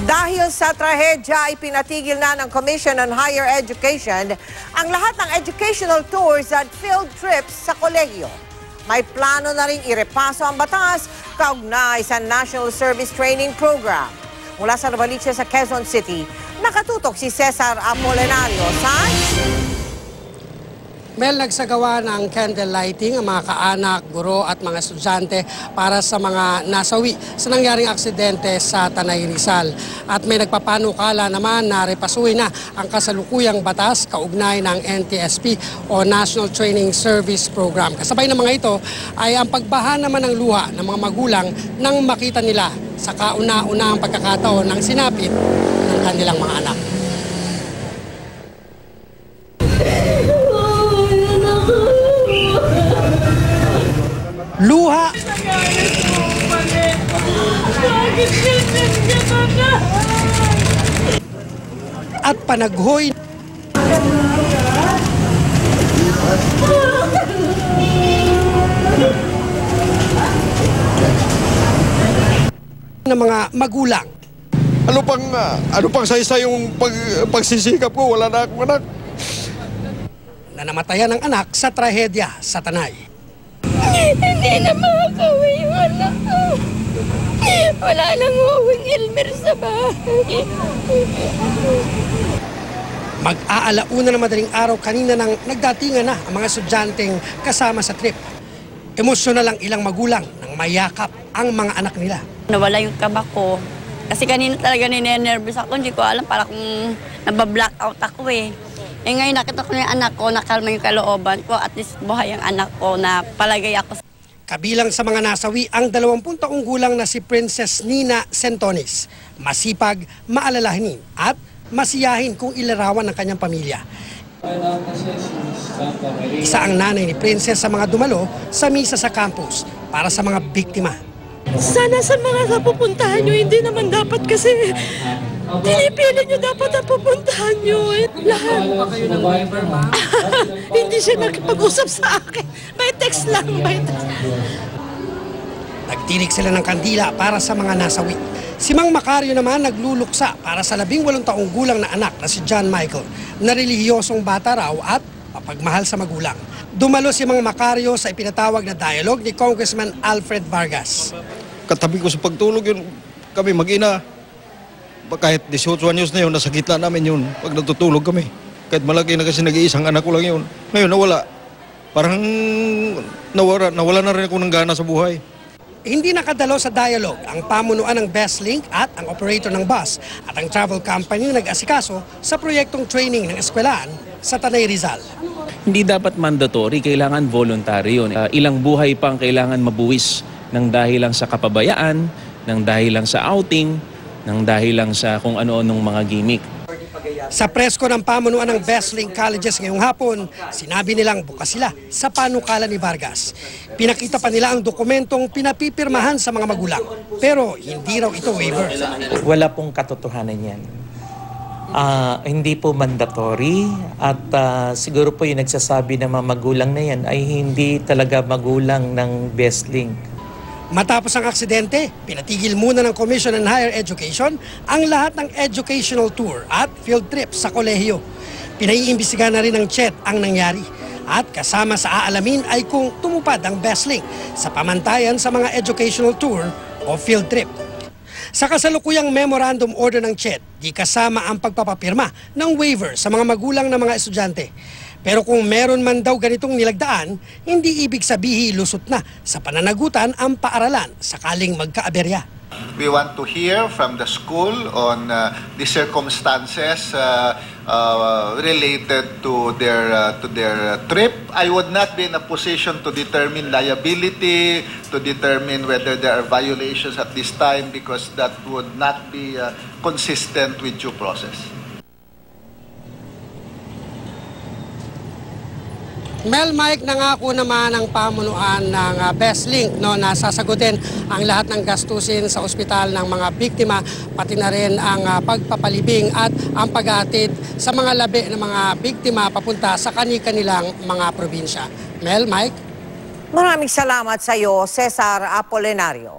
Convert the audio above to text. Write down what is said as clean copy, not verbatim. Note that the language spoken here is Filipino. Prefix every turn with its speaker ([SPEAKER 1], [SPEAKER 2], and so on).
[SPEAKER 1] Dahil sa trahedya, ipinatigil na ng Commission on Higher Education ang lahat ng educational tours at field trips sa kolehiyo. May plano na rin irepaso ang batas kaugnay sa National Service Training Program. Mula sa Novaliches sa Quezon City, nakatutok si Cesar Apolinario sa...
[SPEAKER 2] Mel, nagsagawa ng candle lighting ang mga kaanak, guro at mga estudyante para sa mga nasawi sa nangyaring aksidente sa Tanay Rizal. At may nagpapanukala naman na repasuhin na ang kasalukuyang batas kaugnay ng NTSP o National Training Service Program. Kasabay ng mga ito ay ang pagbaha naman ng luha ng mga magulang nang makita nila sa kauna-unahang pagkakataon ng sinapit ng kanilang mga anak. Luha at panaghoy ng mga magulang.
[SPEAKER 3] Ano pang saysay yung pagsisikap ko, wala na akong anak.
[SPEAKER 2] Na namatayan ng anak sa trahedya sa Tanay.
[SPEAKER 4] Hindi na makakauwi yung anak ko. Wala nang uwing Elmer sa bahay.
[SPEAKER 2] Mag-aalauna na madaling araw kanina nang nagdatingan na ang mga estudyanteng kasama sa trip. Emosyonal ang ilang magulang nang mayakap ang mga anak nila.
[SPEAKER 4] Nawala yung kaba ko. Kasi kanina talaga ninenervous ako. Hindi ko alam, para kung nabablock-out ako eh. Eh ngayon nakita ko na yung anak ko, nakalma yung kalooban ko, at least buhay ang anak ko na palagay ako.
[SPEAKER 2] Kabilang sa mga nasawi ang 20 taong gulang na si Princess Nina Centones. Masipag, maalalahanin at masiyahin kung ilarawan ng kanyang pamilya. Isa ang nanay ni Princess sa mga dumalo sa misa sa campus para sa mga biktima.
[SPEAKER 5] Sana sa mga napupuntahan nyo, hindi naman dapat kasi pinipili nyo dapat ang pupuntahan nyo. Lahat. Hindi siya nakipag-usap sa akin. May text lang.
[SPEAKER 2] Nagtirik sila ng kandila para sa mga nasawi. Si Mang Macario naman nagluluksa para sa 18 taong gulang na anak na si John Michael, na relihiyosong bata raw at mapagmahal sa magulang. Dumalo si Mang Macario sa ipinatawag na dialogue ni Congressman Alfred Vargas.
[SPEAKER 3] Katabi ko sa pagtulog yun, kami mag-ina. Kahit 18 anyos na yun, nasa gitna namin yun pag natutulog kami. Kahit malaki na kasi nag-iisang anak ko lang yun. Ngayon nawala. Parang nawala na rin ako ng gana sa buhay.
[SPEAKER 2] Hindi nakadalo sa dialogue ang pamunuan ng BestLink at ang operator ng bus at ang travel company na nag-asikaso sa proyektong training ng eskwelahan sa Tanay Rizal.
[SPEAKER 6] Hindi dapat mandatory, kailangan voluntary yun. Ilang buhay pang kailangan mabuwis ng dahil lang sa kapabayaan, ng dahil lang sa outing, ng dahil lang sa kung ano-anong mga gimmick.
[SPEAKER 2] Sa presko ng pamunuan ng BestLink Colleges ngayong hapon, sinabi nilang bukas sila sa panukala ni Vargas. Pinakita pa nila ang dokumentong pinapipirmahan sa mga magulang, pero hindi raw ito waiver.
[SPEAKER 7] Wala pong katotohanan yan. Hindi po mandatory at siguro po yung nagsasabi ng mga magulang na yan ay hindi talaga magulang ng BestLink.
[SPEAKER 2] Matapos ang aksidente, pinatigil muna ng Commission on Higher Education ang lahat ng educational tour at field trips sa kolehiyo. Pinaiimbestigahan na rin ng CHED ang nangyari. At kasama sa aalamin ay kung tumupad ang BestLink sa pamantayan sa mga educational tour o field trip. Sa kasalukuyang memorandum order ng CHED, di kasama ang pagpapapirma ng waiver sa mga magulang ng mga estudyante. Pero kung meron man daw ganitong nilagdaan, hindi ibig sabihin lusot na sa pananagutan ang paaralan sakaling magkaaberya.
[SPEAKER 8] We want to hear from the school on the circumstances related to their trip. I would not be in a position to determine liability, to determine whether there are violations at this time, because that would not be consistent with due process.
[SPEAKER 2] Mel, Mike, nangako naman ang pamunuan ng BestLink na sasagutin ang lahat ng gastusin sa ospital ng mga biktima, pati na rin ang pagpapalibing at ang paghatid sa mga labi ng mga biktima papunta sa kani-kanilang mga probinsya. Mel, Mike?
[SPEAKER 1] Maraming salamat sa iyo, Cesar Apolinario.